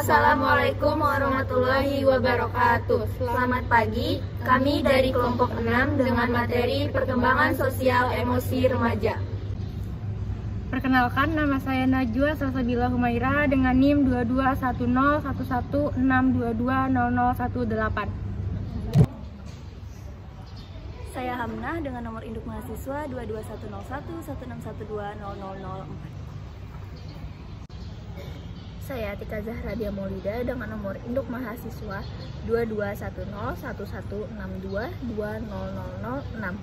Assalamualaikum warahmatullahi wabarakatuh. Selamat pagi, kami dari kelompok 6 dengan materi perkembangan sosial emosi remaja. Perkenalkan, nama saya Najwa Salsabila Humaira dengan NIM 22101116220018. Saya Hamnah dengan nomor induk mahasiswa 2210116120004. Saya Tika Zahradia Maulida dengan nomor induk mahasiswa 22101162200006.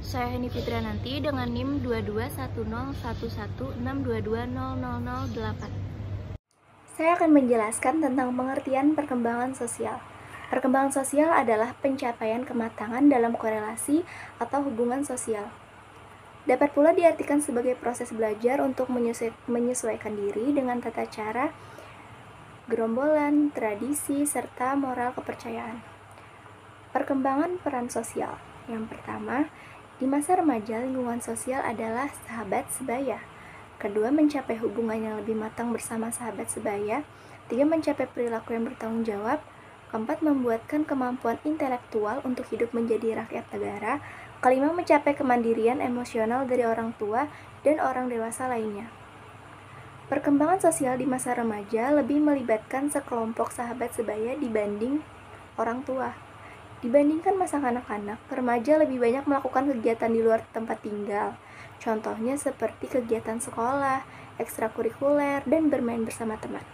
Saya Heni Fitrananti dengan NIM 22101162200008. Saya akan menjelaskan tentang pengertian perkembangan sosial. Perkembangan sosial adalah pencapaian kematangan dalam korelasi atau hubungan sosial. Dapat pula diartikan sebagai proses belajar untuk menyesuaikan diri dengan tata cara, gerombolan, tradisi, serta moral kepercayaan. Perkembangan peran sosial. Yang pertama, di masa remaja, lingkungan sosial adalah sahabat sebaya. Kedua, mencapai hubungan yang lebih matang bersama sahabat sebaya. Tiga, mencapai perilaku yang bertanggung jawab. Keempat, membuatkan kemampuan intelektual untuk hidup menjadi rakyat negara. Kelima, mencapai kemandirian emosional dari orang tua dan orang dewasa lainnya. Perkembangan sosial di masa remaja lebih melibatkan sekelompok sahabat sebaya dibanding orang tua. Dibandingkan masa kanak-kanak, remaja lebih banyak melakukan kegiatan di luar tempat tinggal. Contohnya seperti kegiatan sekolah, ekstrakurikuler, dan bermain bersama teman.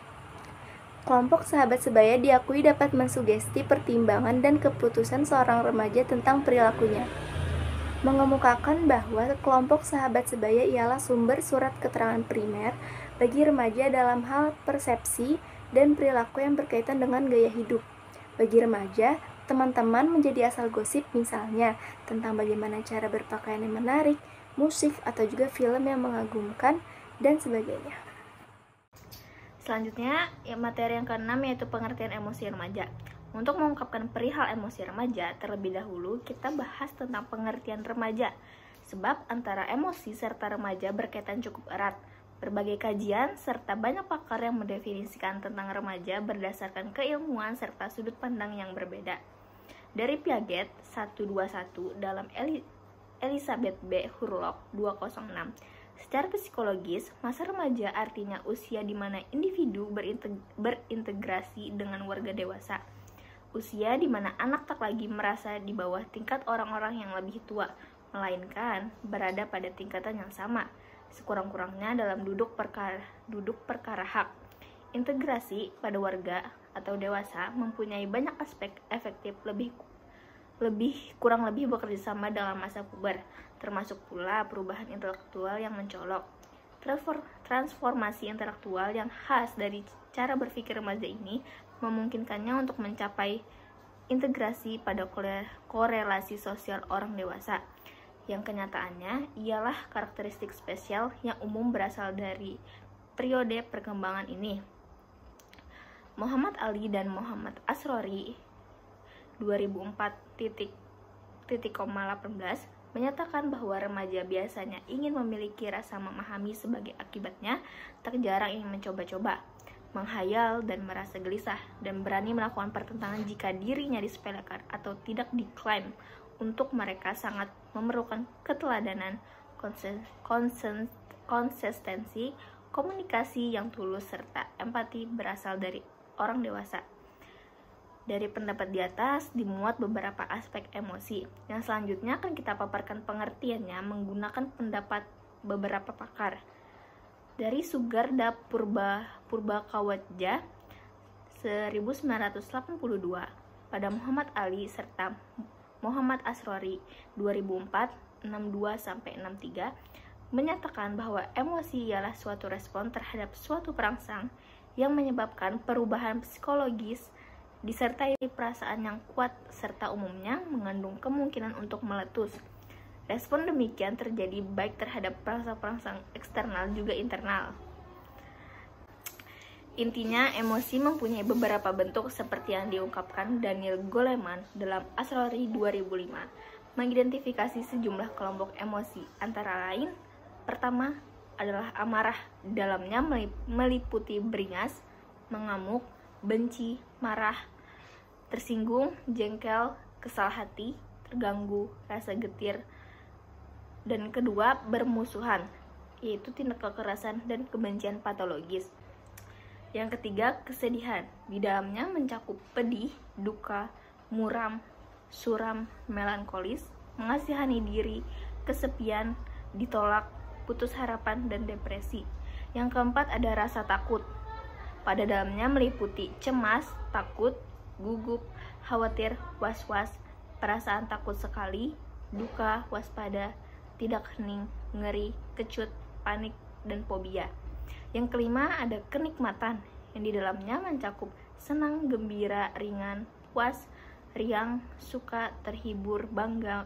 Kelompok sahabat sebaya diakui dapat mensugesti pertimbangan dan keputusan seorang remaja tentang perilakunya. Mengemukakan bahwa kelompok sahabat sebaya ialah sumber surat keterangan primer bagi remaja dalam hal persepsi dan perilaku yang berkaitan dengan gaya hidup. Bagi remaja, teman-teman menjadi asal gosip, misalnya tentang bagaimana cara berpakaian yang menarik, musik, atau juga film yang mengagumkan, dan sebagainya. Selanjutnya, materi yang keenam yaitu pengertian emosi remaja. Untuk mengungkapkan perihal emosi remaja, terlebih dahulu kita bahas tentang pengertian remaja. Sebab antara emosi serta remaja berkaitan cukup erat. Berbagai kajian serta banyak pakar yang mendefinisikan tentang remaja berdasarkan keilmuan serta sudut pandang yang berbeda. Dari Piaget 121 dalam Elizabeth B. Hurlock 206. Secara psikologis, masa remaja artinya usia di mana individu berintegrasi dengan warga dewasa. Usia di mana anak tak lagi merasa di bawah tingkat orang-orang yang lebih tua, melainkan berada pada tingkatan yang sama, sekurang-kurangnya dalam duduk perkara hak. Integrasi pada warga atau dewasa mempunyai banyak aspek efektif kurang lebih bekerja sama dalam masa puber, termasuk pula perubahan intelektual yang mencolok. Transformasi intelektual yang khas dari cara berpikir remaja ini memungkinkannya untuk mencapai integrasi pada korelasi sosial orang dewasa, yang kenyataannya ialah karakteristik spesial yang umum berasal dari periode perkembangan ini. Muhammad Ali dan Muhammad Asrori 2004.18 menyatakan bahwa remaja biasanya ingin memiliki rasa memahami, sebagai akibatnya tak jarang ingin mencoba-coba, menghayal dan merasa gelisah, dan berani melakukan pertentangan jika dirinya disepelekan atau tidak diklaim. Untuk mereka sangat memerlukan keteladanan, konsistensi, komunikasi yang tulus, serta empati berasal dari orang dewasa. Dari pendapat di atas dimuat beberapa aspek emosi. Yang selanjutnya akan kita paparkan pengertiannya menggunakan pendapat beberapa pakar. Dari Sugarda Purbakawatja 1982 pada Muhammad Ali serta Muhammad Asrori 2004.62-63 menyatakan bahwa emosi ialah suatu respon terhadap suatu perangsang yang menyebabkan perubahan psikologis disertai perasaan yang kuat serta umumnya mengandung kemungkinan untuk meletus. Respon demikian terjadi baik terhadap perangsang eksternal juga internal. Intinya, emosi mempunyai beberapa bentuk seperti yang diungkapkan Daniel Goleman dalam Asrori 2005, mengidentifikasi sejumlah kelompok emosi, antara lain: pertama, adalah amarah. Dalamnya meliputi beringas, mengamuk, benci, marah, tersinggung, jengkel, kesal hati, terganggu, rasa getir. Dan kedua, bermusuhan, yaitu tindak kekerasan dan kebencian patologis. Yang ketiga, kesedihan. Di dalamnya mencakup pedih, duka, muram, suram, melankolis, mengasihani diri, kesepian, ditolak, putus harapan, dan depresi. Yang keempat, ada rasa takut. Pada dalamnya meliputi cemas, takut, gugup, khawatir, was-was, perasaan takut sekali, duka, waspada, tidak hening, ngeri, kecut, panik, dan fobia. Yang kelima, ada kenikmatan, yang di dalamnya mencakup senang, gembira, ringan, puas, riang, suka, terhibur, bangga,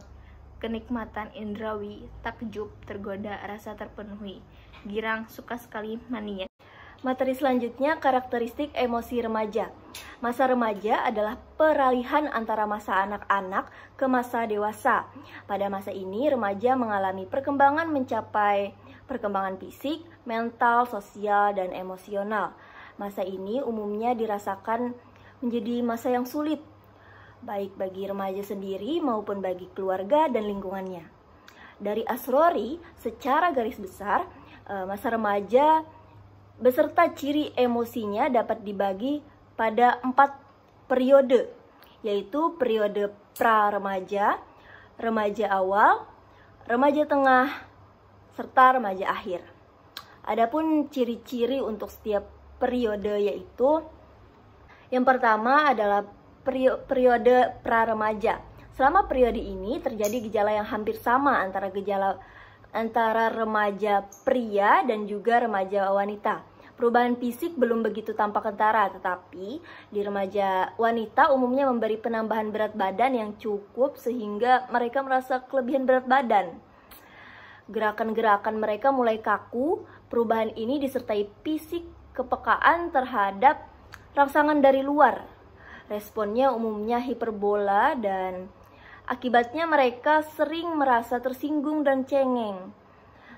kenikmatan indrawi, takjub, tergoda, rasa terpenuhi, girang, suka sekali, mania. Materi selanjutnya, karakteristik emosi remaja. Masa remaja adalah peralihan antara masa anak-anak ke masa dewasa. Pada masa ini, remaja mengalami perkembangan mencapai perkembangan fisik, mental, sosial, dan emosional. Masa ini umumnya dirasakan menjadi masa yang sulit, baik bagi remaja sendiri maupun bagi keluarga dan lingkungannya. Dari Asrori, secara garis besar, masa remaja beserta ciri emosinya dapat dibagi pada 4 periode, yaitu periode pra-remaja, remaja awal, remaja tengah, serta remaja akhir. Adapun ciri-ciri untuk setiap periode yaitu, yang pertama adalah periode pra-remaja. Selama periode ini terjadi gejala yang hampir sama antara remaja pria dan juga remaja wanita. Perubahan fisik belum begitu tampak kentara, tetapi di remaja wanita umumnya memberi penambahan berat badan yang cukup sehingga mereka merasa kelebihan berat badan. Gerakan-gerakan mereka mulai kaku. Perubahan ini disertai fisik kepekaan terhadap rangsangan dari luar. Responnya umumnya hiperbola dan akibatnya mereka sering merasa tersinggung dan cengeng,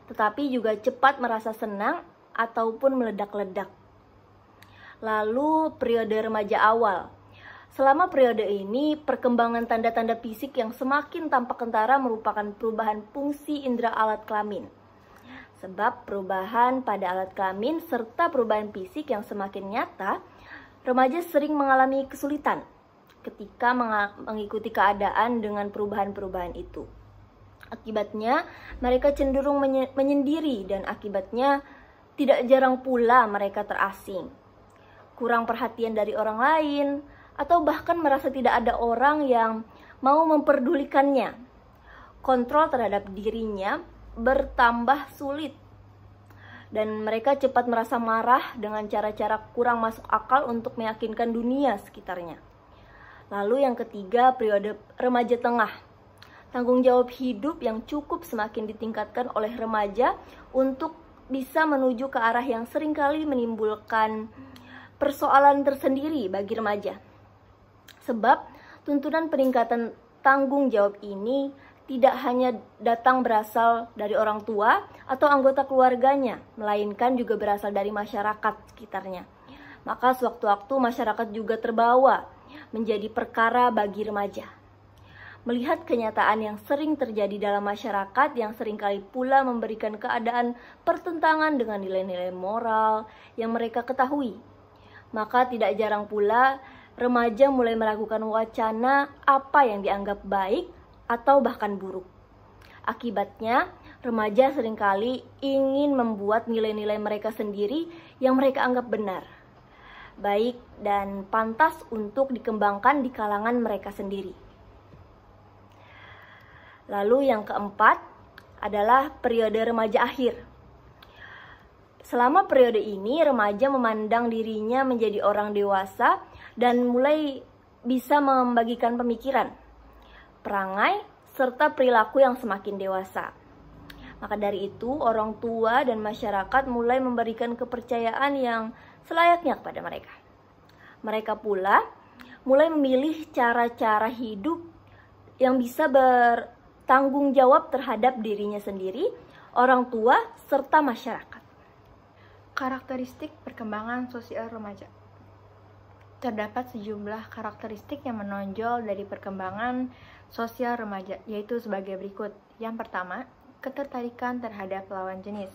tetapi juga cepat merasa senang ataupun meledak-ledak. Lalu periode remaja awal. Selama periode ini, perkembangan tanda-tanda fisik yang semakin tampak kentara merupakan perubahan fungsi indera alat kelamin. Sebab perubahan pada alat kelamin serta perubahan fisik yang semakin nyata, remaja sering mengalami kesulitan ketika mengikuti keadaan dengan perubahan-perubahan itu. Akibatnya, mereka cenderung menyendiri dan akibatnya tidak jarang pula mereka terasing, kurang perhatian dari orang lain, atau bahkan merasa tidak ada orang yang mau memperdulikannya. Kontrol terhadap dirinya bertambah sulit, dan mereka cepat merasa marah dengan cara-cara kurang masuk akal untuk meyakinkan dunia sekitarnya. Lalu yang ketiga, periode remaja tengah. Tanggung jawab hidup yang cukup semakin ditingkatkan oleh remaja untuk bisa menuju ke arah yang seringkali menimbulkan persoalan tersendiri bagi remaja. Sebab tuntunan peningkatan tanggung jawab ini tidak hanya datang berasal dari orang tua atau anggota keluarganya, melainkan juga berasal dari masyarakat sekitarnya. Maka sewaktu-waktu masyarakat juga terbawa menjadi perkara bagi remaja. Melihat kenyataan yang sering terjadi dalam masyarakat yang seringkali pula memberikan keadaan pertentangan dengan nilai-nilai moral yang mereka ketahui, maka tidak jarang pula remaja mulai melakukan wacana apa yang dianggap baik atau bahkan buruk. Akibatnya, remaja seringkali ingin membuat nilai-nilai mereka sendiri yang mereka anggap benar, baik dan pantas untuk dikembangkan di kalangan mereka sendiri. Lalu yang keempat adalah periode remaja akhir. Selama periode ini, remaja memandang dirinya menjadi orang dewasa dan mulai bisa membagikan pemikiran, perangai, serta perilaku yang semakin dewasa. Maka dari itu, orang tua dan masyarakat mulai memberikan kepercayaan yang selayaknya kepada mereka. Mereka pula mulai memilih cara-cara hidup yang bisa bertanggung jawab terhadap dirinya sendiri, orang tua, serta masyarakat. Karakteristik perkembangan sosial remaja. Terdapat sejumlah karakteristik yang menonjol dari perkembangan sosial remaja, yaitu sebagai berikut. Yang pertama, ketertarikan terhadap lawan jenis.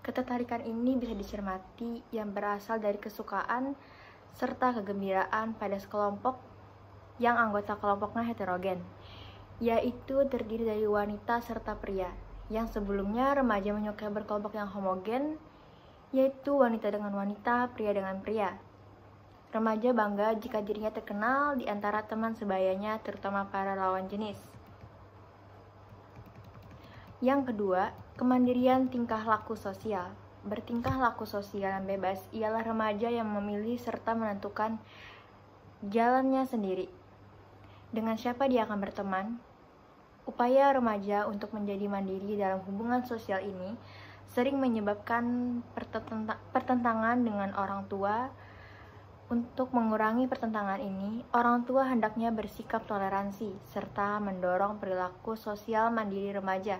Ketertarikan ini bisa dicermati yang berasal dari kesukaan serta kegembiraan pada sekelompok yang anggota kelompoknya heterogen, yaitu terdiri dari wanita serta pria. Yang sebelumnya remaja menyukai berkelompok yang homogen, yaitu wanita dengan wanita, pria dengan pria. Remaja bangga jika dirinya terkenal di antara teman sebayanya, terutama para lawan jenis. Yang kedua, kemandirian tingkah laku sosial. Bertingkah laku sosial yang bebas ialah remaja yang memilih serta menentukan jalannya sendiri. Dengan siapa dia akan berteman? Upaya remaja untuk menjadi mandiri dalam hubungan sosial ini sering menyebabkan pertentangan dengan orang tua. Untuk mengurangi pertentangan ini, orang tua hendaknya bersikap toleransi serta mendorong perilaku sosial mandiri remaja.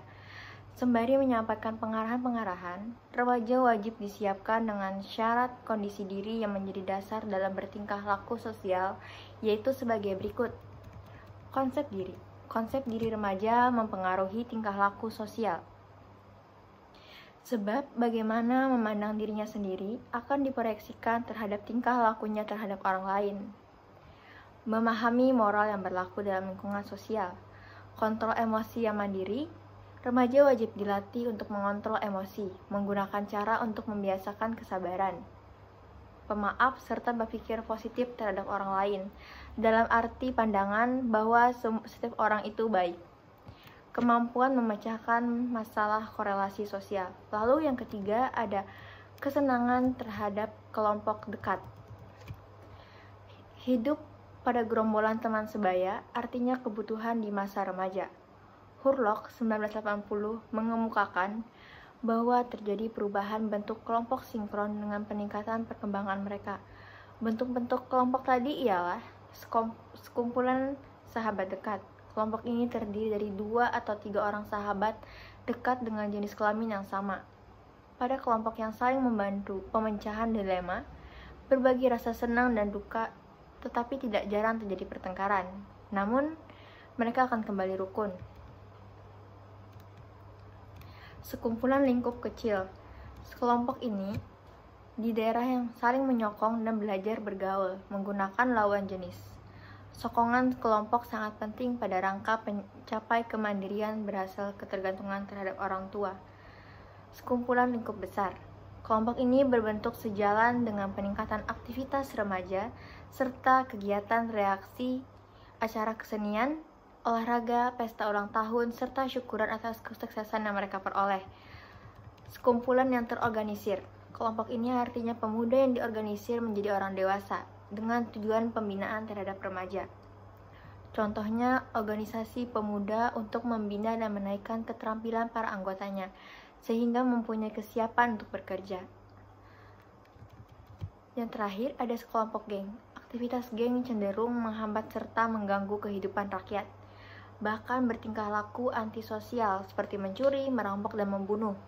Sembari menyampaikan pengarahan-pengarahan, remaja wajib disiapkan dengan syarat kondisi diri yang menjadi dasar dalam bertingkah laku sosial, yaitu sebagai berikut. Konsep diri. Konsep diri remaja mempengaruhi tingkah laku sosial. Sebab bagaimana memandang dirinya sendiri akan diproyeksikan terhadap tingkah lakunya terhadap orang lain. Memahami moral yang berlaku dalam lingkungan sosial. Kontrol emosi yang mandiri. Remaja wajib dilatih untuk mengontrol emosi, menggunakan cara untuk membiasakan kesabaran, pemaaf, serta berpikir positif terhadap orang lain, dalam arti pandangan bahwa setiap orang itu baik. Kemampuan memecahkan masalah korelasi sosial. Lalu yang ketiga ada kesenangan terhadap kelompok dekat. Hidup pada gerombolan teman sebaya artinya kebutuhan di masa remaja. Hurlock 1980 mengemukakan bahwa terjadi perubahan bentuk kelompok sinkron dengan peningkatan perkembangan mereka. Bentuk-bentuk kelompok tadi ialah sekumpulan sahabat dekat. Kelompok ini terdiri dari 2 atau 3 orang sahabat dekat dengan jenis kelamin yang sama. Pada kelompok yang saling membantu pemecahan dilema, berbagi rasa senang dan duka, tetapi tidak jarang terjadi pertengkaran. Namun, mereka akan kembali rukun. Sekumpulan lingkup kecil. Sekelompok ini di daerah yang saling menyokong dan belajar bergaul menggunakan lawan jenis. Sokongan kelompok sangat penting pada rangka mencapai kemandirian berhasil ketergantungan terhadap orang tua. Sekumpulan lingkup besar. Kelompok ini berbentuk sejalan dengan peningkatan aktivitas remaja serta kegiatan reaksi, acara kesenian, olahraga, pesta ulang tahun, serta syukuran atas kesuksesan yang mereka peroleh. Sekumpulan yang terorganisir. Kelompok ini artinya pemuda yang diorganisir menjadi orang dewasa dengan tujuan pembinaan terhadap remaja. Contohnya, organisasi pemuda untuk membina dan menaikkan keterampilan para anggotanya, sehingga mempunyai kesiapan untuk bekerja. Yang terakhir, ada sekelompok geng. Aktivitas geng cenderung menghambat serta mengganggu kehidupan rakyat. Bahkan bertingkah laku antisosial seperti mencuri, merampok, dan membunuh.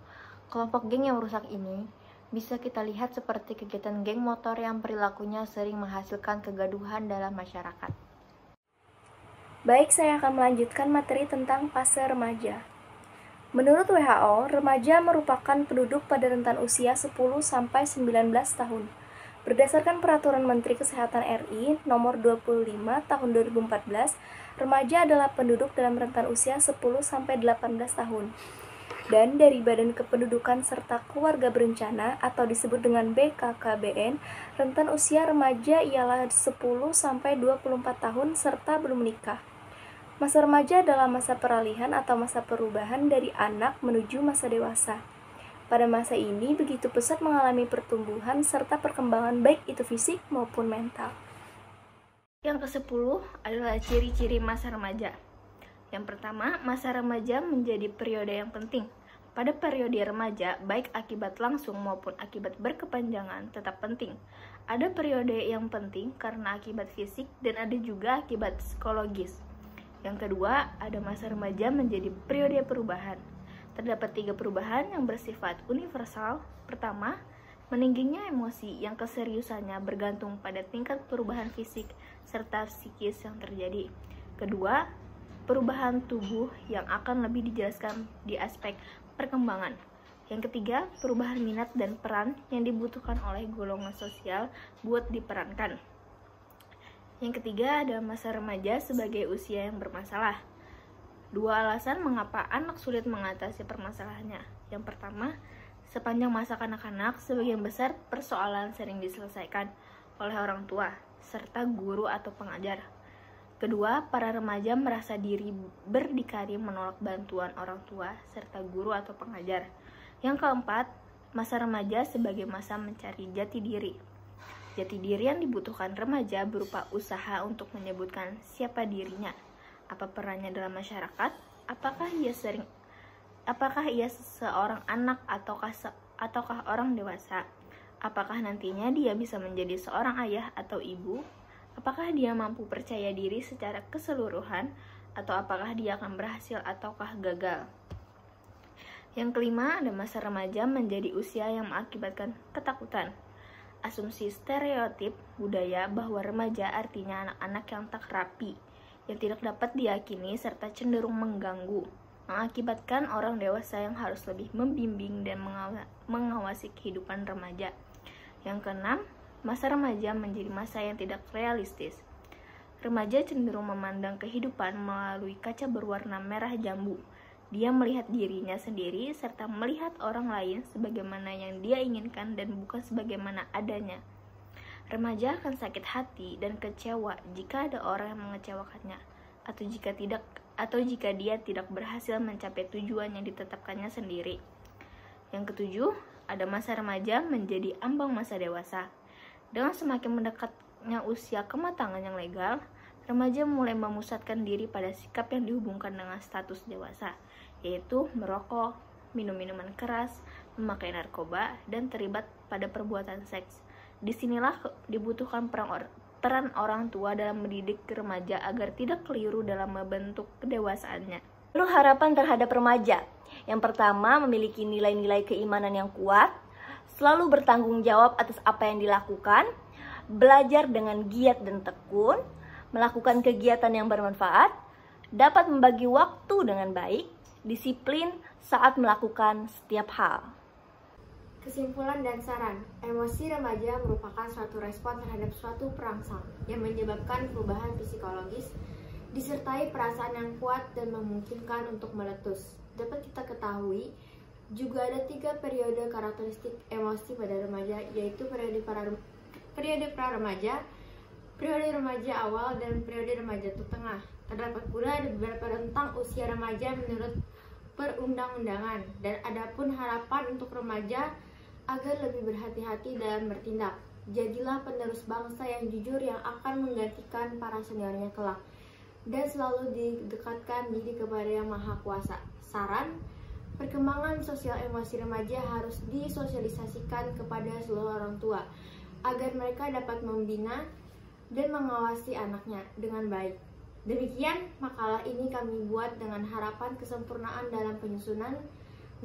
Kelompok geng yang merusak ini bisa kita lihat seperti kegiatan geng motor yang perilakunya sering menghasilkan kegaduhan dalam masyarakat. Baik, saya akan melanjutkan materi tentang fase remaja. Menurut WHO, remaja merupakan penduduk pada rentan usia 10-19 tahun. Berdasarkan Peraturan Menteri Kesehatan RI Nomor 25 Tahun 2014, remaja adalah penduduk dalam rentan usia 10-18 tahun. Dan dari Badan Kependudukan serta Keluarga Berencana atau disebut dengan BKKBN, rentan usia remaja ialah 10-24 tahun serta belum menikah. Masa remaja adalah masa peralihan atau masa perubahan dari anak menuju masa dewasa. Pada masa ini, begitu pesat mengalami pertumbuhan serta perkembangan baik itu fisik maupun mental. Yang ke-10 adalah ciri-ciri masa remaja. Yang pertama, masa remaja menjadi periode yang penting. Pada periode remaja, baik akibat langsung maupun akibat berkepanjangan tetap penting. Ada periode yang penting karena akibat fisik dan ada juga akibat psikologis. Yang kedua, ada masa remaja menjadi periode perubahan. Terdapat 3 perubahan yang bersifat universal. Pertama, meningginya emosi yang keseriusannya bergantung pada tingkat perubahan fisik serta psikis yang terjadi. Kedua, perubahan tubuh yang akan lebih dijelaskan di aspek perkembangan. Yang ketiga, perubahan minat dan peran yang dibutuhkan oleh golongan sosial buat diperankan. Yang ketiga ada masa remaja sebagai usia yang bermasalah. 2 alasan mengapa anak sulit mengatasi permasalahannya. Yang pertama, sepanjang masa kanak-kanak, sebagian besar persoalan sering diselesaikan oleh orang tua, serta guru atau pengajar. Kedua, para remaja merasa diri berdikari menolak bantuan orang tua, serta guru atau pengajar. Yang keempat, masa remaja sebagai masa mencari jati diri. Jati diri yang dibutuhkan remaja berupa usaha untuk menyebutkan siapa dirinya, apa perannya dalam masyarakat, apakah ia seorang anak ataukah orang dewasa, apakah nantinya dia bisa menjadi seorang ayah atau ibu, apakah dia mampu percaya diri secara keseluruhan, atau apakah dia akan berhasil ataukah gagal. Yang kelima, ada masa remaja menjadi usia yang mengakibatkan ketakutan. Asumsi stereotip budaya bahwa remaja artinya anak-anak yang tak rapi, yang tidak dapat diyakini serta cenderung mengganggu, mengakibatkan orang dewasa yang harus lebih membimbing dan mengawasi kehidupan remaja. Yang keenam, masa remaja menjadi masa yang tidak realistis. Remaja cenderung memandang kehidupan melalui kaca berwarna merah jambu. Dia melihat dirinya sendiri serta melihat orang lain sebagaimana yang dia inginkan dan bukan sebagaimana adanya. Remaja akan sakit hati dan kecewa jika ada orang yang mengecewakannya, atau jika dia tidak berhasil mencapai tujuan yang ditetapkannya sendiri. Yang ketujuh, ada masa remaja menjadi ambang masa dewasa. Dengan semakin mendekatnya usia kematangan yang legal, remaja mulai memusatkan diri pada sikap yang dihubungkan dengan status dewasa, yaitu merokok, minum minuman keras, memakai narkoba, dan terlibat pada perbuatan seks. Disinilah dibutuhkan peran orang tua dalam mendidik remaja agar tidak keliru dalam membentuk kedewasaannya. Lalu harapan terhadap remaja. Yang pertama, memiliki nilai-nilai keimanan yang kuat, selalu bertanggung jawab atas apa yang dilakukan, belajar dengan giat dan tekun, melakukan kegiatan yang bermanfaat, dapat membagi waktu dengan baik, disiplin saat melakukan setiap hal. Kesimpulan dan saran, emosi remaja merupakan suatu respon terhadap suatu perangsang yang menyebabkan perubahan psikologis, disertai perasaan yang kuat dan memungkinkan untuk meletus. Dapat kita ketahui, juga ada 3 periode karakteristik emosi pada remaja, yaitu periode pra-remaja, periode remaja awal, dan periode remaja tengah. Terdapat pula ada beberapa rentang usia remaja menurut perundang-undangan, dan adapun harapan untuk remaja agar lebih berhati-hati dalam bertindak. Jadilah penerus bangsa yang jujur yang akan menggantikan para seniornya kelak, dan selalu didekatkan diri kepada Yang Maha Kuasa. Saran, perkembangan sosial emosi remaja harus disosialisasikan kepada seluruh orang tua, agar mereka dapat membina dan mengawasi anaknya dengan baik. Demikian makalah ini kami buat dengan harapan kesempurnaan dalam penyusunan,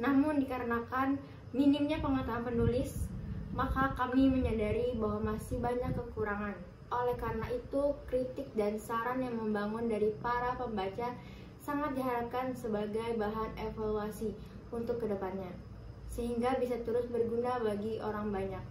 namun dikarenakan minimnya pengetahuan penulis, maka kami menyadari bahwa masih banyak kekurangan. Oleh karena itu, kritik dan saran yang membangun dari para pembaca sangat diharapkan sebagai bahan evaluasi untuk kedepannya, sehingga bisa terus berguna bagi orang banyak.